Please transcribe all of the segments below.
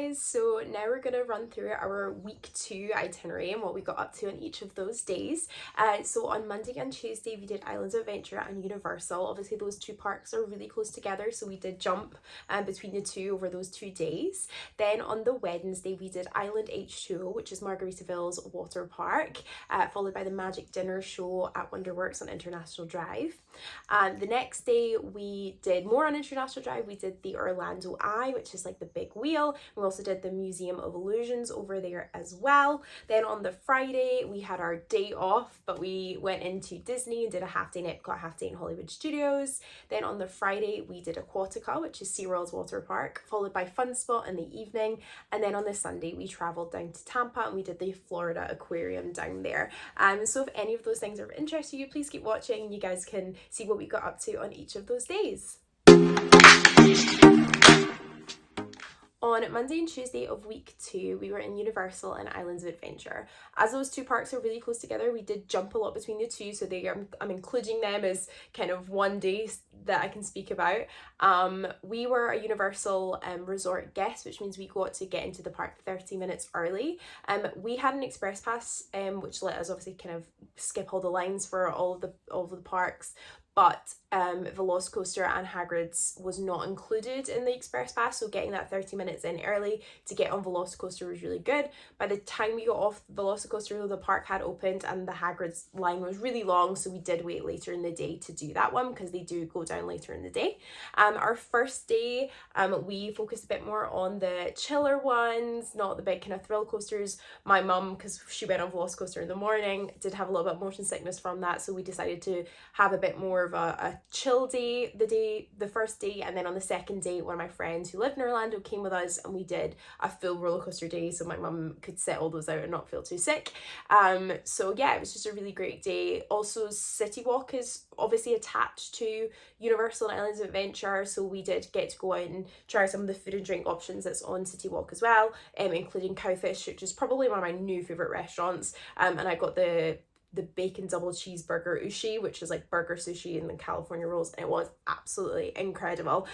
guys, so now we're going to run through our week 2 itinerary and what we got up to on each of those days. So on Monday and Tuesday we did Islands of Adventure and Universal. Obviously those two parks are really close together, so we did jump between the two over those 2 days. Then on the Wednesday we did Island H2O, which is Margaritaville's water park, followed by the Magic Dinner Show at WonderWorks on International Drive. And the next day we did more on International Drive. We did the Orlando Eye, which is like the big wheel. We also did the Museum of Illusions over there as well. Then on the Friday we had our day off, but we went into Disney and did a half day in EPCOT, half day in Hollywood Studios. Then on the Friday we did Aquatica, which is SeaWorld's water park, followed by Fun Spot in the evening. And then on the Sunday we travelled down to Tampa and we did the Florida Aquarium down there. So if any of those things are of interest to you, please keep watching and you guys can see what we got up to on each of those days. On Monday and Tuesday of week 2, we were in Universal and Islands of Adventure. As those two parks are really close together, we did jump a lot between the two, so I'm including them as kind of one day that I can speak about. We were a Universal resort guest, which means we got to get into the park 30 minutes early. We had an express pass, which let us obviously kind of skip all the lines for all of the parks. But Velocicoaster and Hagrid's was not included in the express pass, so getting that 30 minutes in early to get on Velocicoaster was really good. By the time we got off Velocicoaster, the park had opened and the Hagrid's line was really long, so we did wait later in the day to do that one because they do go down later in the day. Our first day, we focused a bit more on the chiller ones, not the big kind of thrill coasters. My mum, because she went on Velocicoaster in the morning, did have a little bit of motion sickness from that, so we decided to have a bit more of a chill day the first day. And then on the second day, one of my friends who lived in Orlando came with us and we did a full roller coaster day so my mum could set all those out and not feel too sick. So yeah, it was just a really great day. Also, CityWalk is obviously attached to Universal and Islands of Adventure, so we did get to go out and try some of the food and drink options that's on CityWalk as well, including Cowfish, which is probably one of my new favourite restaurants. And I got the bacon double cheeseburger ushi, which is like burger sushi and the California rolls, and it was absolutely incredible.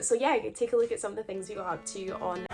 So yeah, take a look at some of the things we got up to on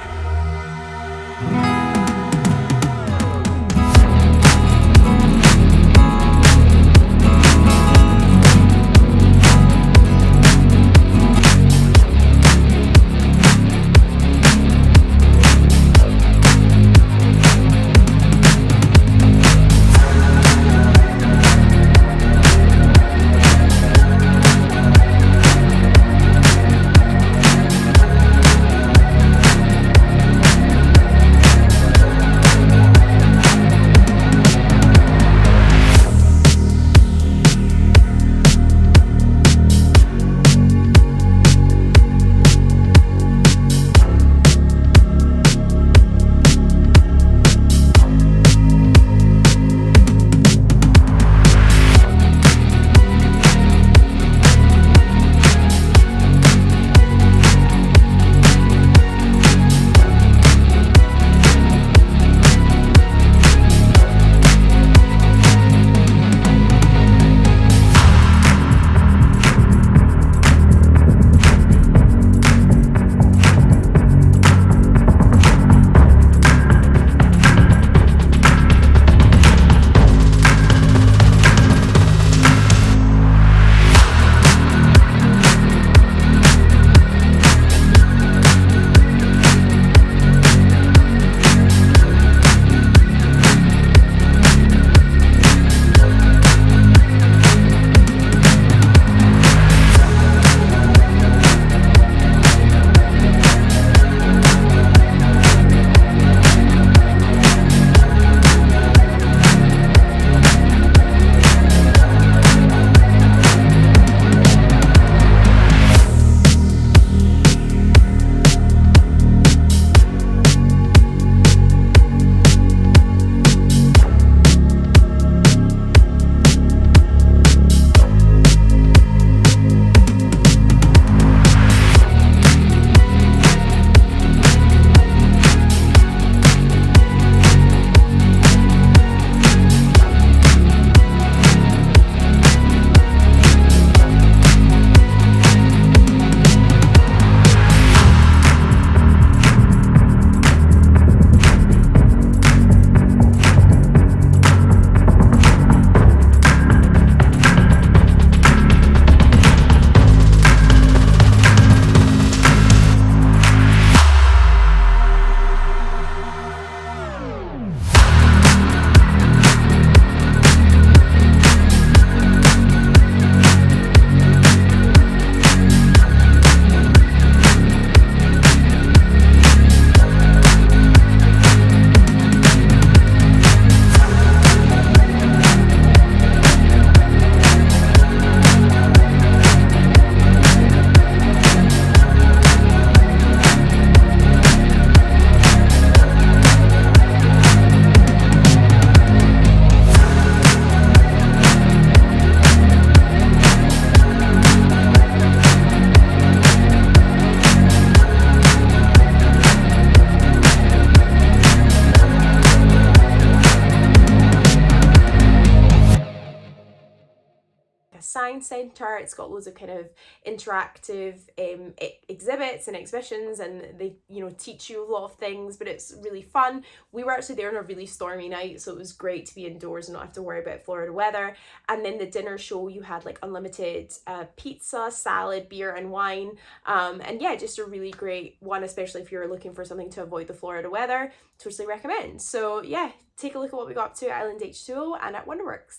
a science centre. It's got loads of kind of interactive exhibits and exhibitions, and they, you know, teach you a lot of things, but it's really fun. We were actually there on a really stormy night, so it was great to be indoors and not have to worry about Florida weather. And then the dinner show, you had like unlimited pizza, salad, beer and wine. And yeah, just a really great one, especially if you're looking for something to avoid the Florida weather. Totally recommend. So yeah, take a look at what we got up to at Island H2O and at WonderWorks.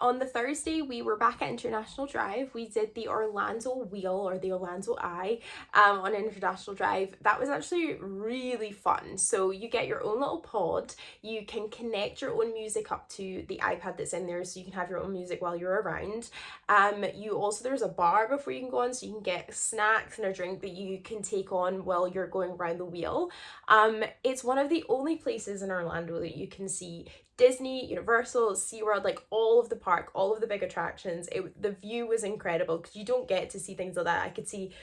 On the Thursday, we were back at International Drive. We did the Orlando Wheel, or the Orlando Eye, on International Drive. That was actually really fun. So you get your own little pod. You can connect your own music up to the iPad that's in there, so you can have your own music while you're around. There's a bar before you can go on, so you can get snacks and a drink that you can take on while you're going around the wheel. It's one of the only places in Orlando that you can see Disney, Universal, SeaWorld, like all of the park, all of the big attractions. The view was incredible because you don't get to see things like that. I could see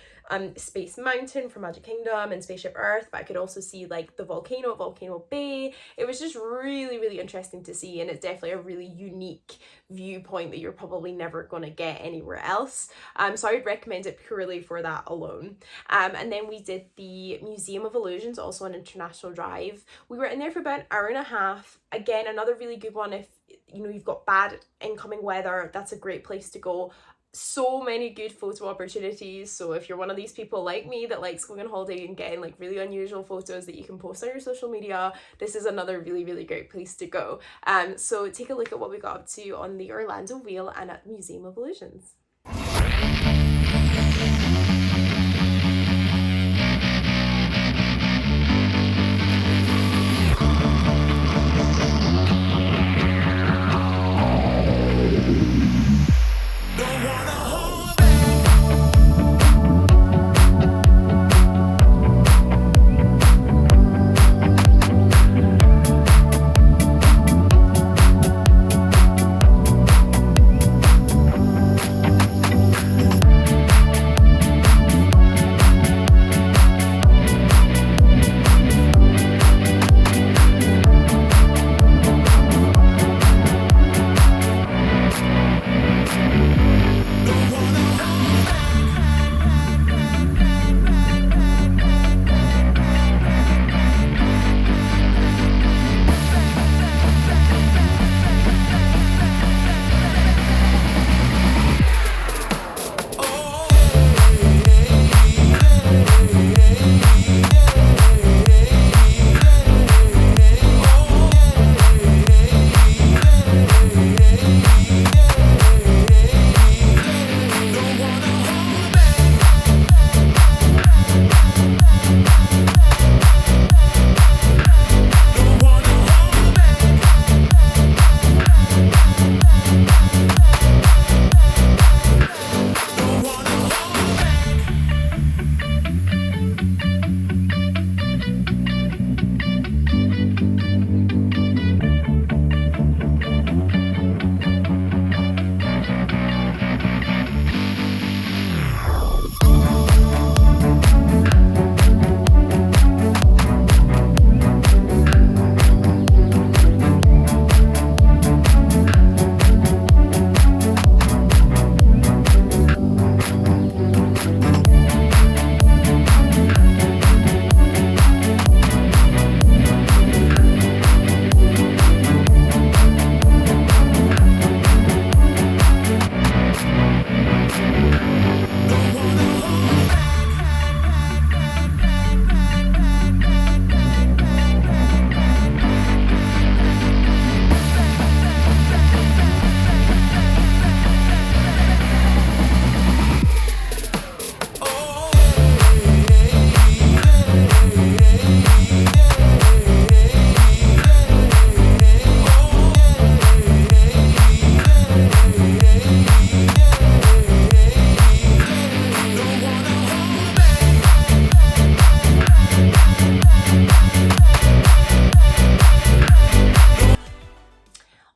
Space Mountain from Magic Kingdom and Spaceship Earth, but I could also see like the volcano at Volcano Bay. It was just really, really interesting to see, and it's definitely a really unique viewpoint that you're probably never going to get anywhere else. So I would recommend it purely for that alone. And then we did the Museum of Illusions, also on International Drive. We were in there for about an hour and a half. Again, another really good one if you've got bad incoming weather. That's a great place to go. so many good photo opportunities. So if you're one of these people like me that likes going on holiday and getting like really unusual photos that you can post on your social media, this is another really great place to go. So take a look at what we got up to on the Orlando Wheel and at the Museum of Illusions.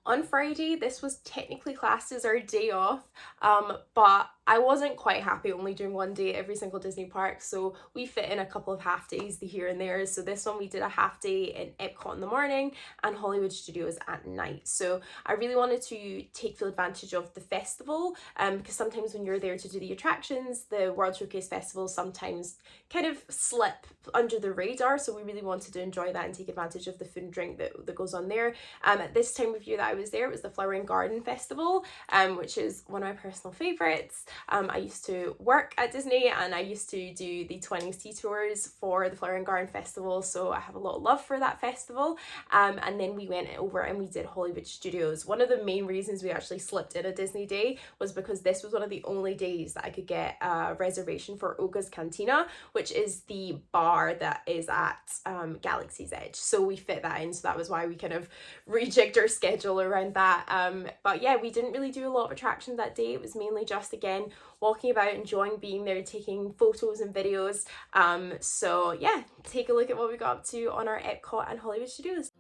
On Friday, this was technically classed as our day off, but I wasn't quite happy only doing one day at every single Disney park, so we fit in a couple of half days here and there. So this one we did a half day in EPCOT in the morning and Hollywood Studios at night. So I really wanted to take full advantage of the festival, because sometimes when you're there to do the attractions, the World Showcase Festival sometimes kind of slip under the radar, so we really wanted to enjoy that and take advantage of the food and drink that goes on there. At this time of year that I was there, it was the Flower and Garden Festival, which is one of my personal favourites. I used to work at Disney and I used to do the 20s tea tours for the Flower and Garden Festival, so I have a lot of love for that festival. And then we went over and we did Hollywood Studios. One of the main reasons we actually slipped in a Disney day was because this was one of the only days that I could get a reservation for Oga's Cantina, which is the bar that is at Galaxy's Edge. So we fit that in, so that was why we kind of rejigged our schedule around that. But yeah, we didn't really do a lot of attractions that day. It was mainly just, again, walking about, enjoying being there, taking photos and videos. So yeah, take a look at what we got up to on our EPCOT and Hollywood Studios.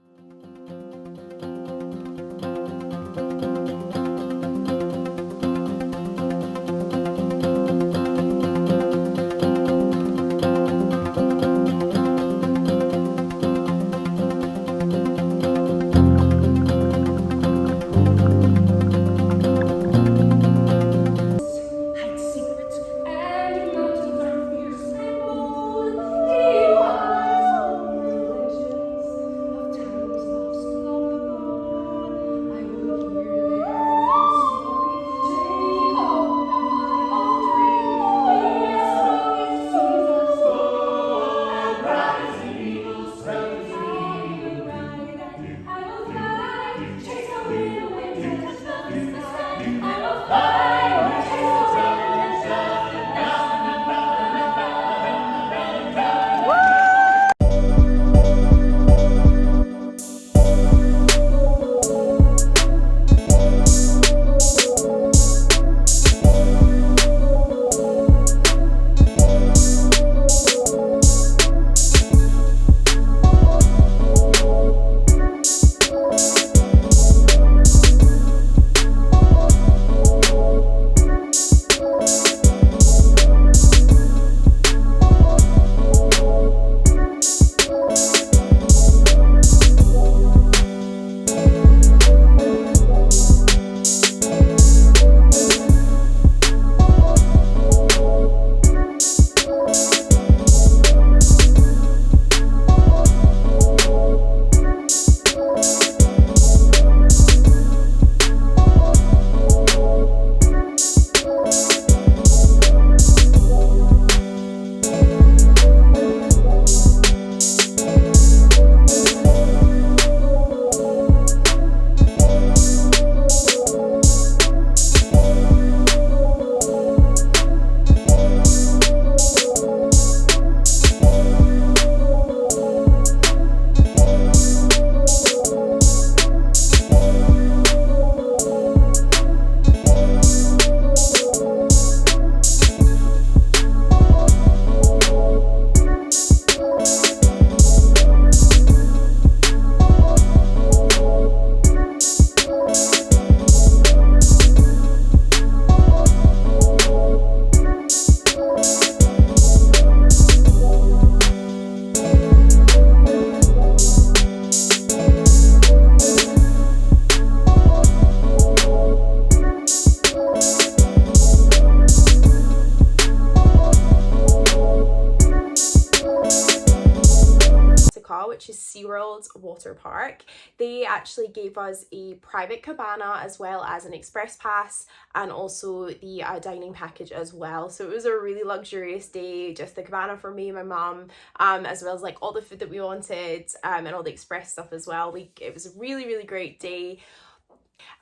water park. They actually gave us a private cabana as well as an express pass, and also the dining package as well. So it was a really luxurious day, just the cabana for me and my mum, as well as like all the food that we wanted, and all the express stuff as well. It was a really, really great day.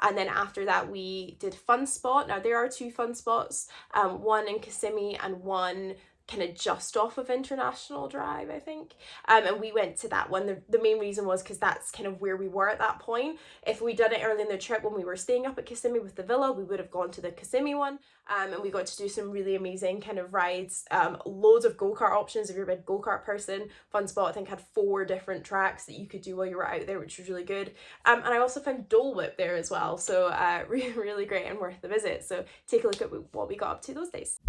And then after that we did Fun Spot. Now there are two fun spots, one in Kissimmee and one kind of just off of International Drive, I think. And we went to that one. The main reason was because that's kind of where we were at that point. If we'd done it early in the trip when we were staying up at Kissimmee with the villa, we would have gone to the Kissimmee one. And we got to do some really amazing kind of rides, loads of go-kart options if you're a big go-kart person. Fun Spot, I think, had 4 different tracks that you could do while you were out there, which was really good. And I also found Dole Whip there as well, so really, really great and worth the visit. So take a look at what we got up to those days.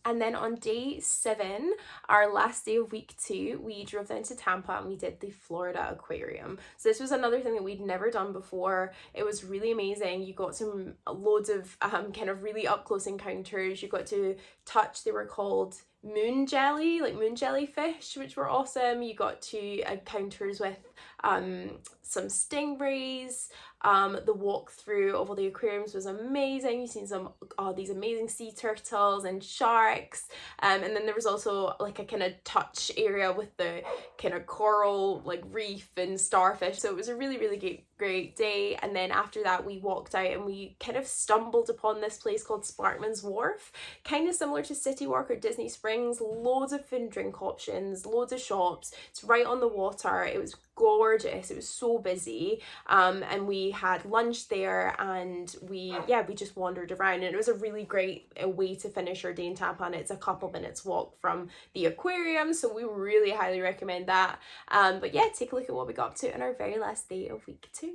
And then on day 7, our last day of week 2, we drove down to Tampa and we did the Florida Aquarium. So this was another thing that we'd never done before. It was really amazing. You got some loads of kind of really up close encounters. You got to touch, they were called moon jellyfish, which were awesome. You got to encounters with some stingrays. The walk through of all the aquariums was amazing. You've seen some these amazing sea turtles and sharks, and then there was also like a kind of touch area with the kind of coral like reef and starfish. So it was a really great day. And then after that we walked out and we kind of stumbled upon this place called Sparkman's Wharf, kind of similar to CityWalk or Disney Springs. Loads of food and drink options, loads of shops. It's right on the water. It was gorgeous. It was so busy, and we had lunch there, and we just wandered around, and it was a really great way to finish our day in Tampa. And it's a couple minutes walk from the aquarium, so we really highly recommend that. But yeah, take a look at what we got up to on our very last day of week 2.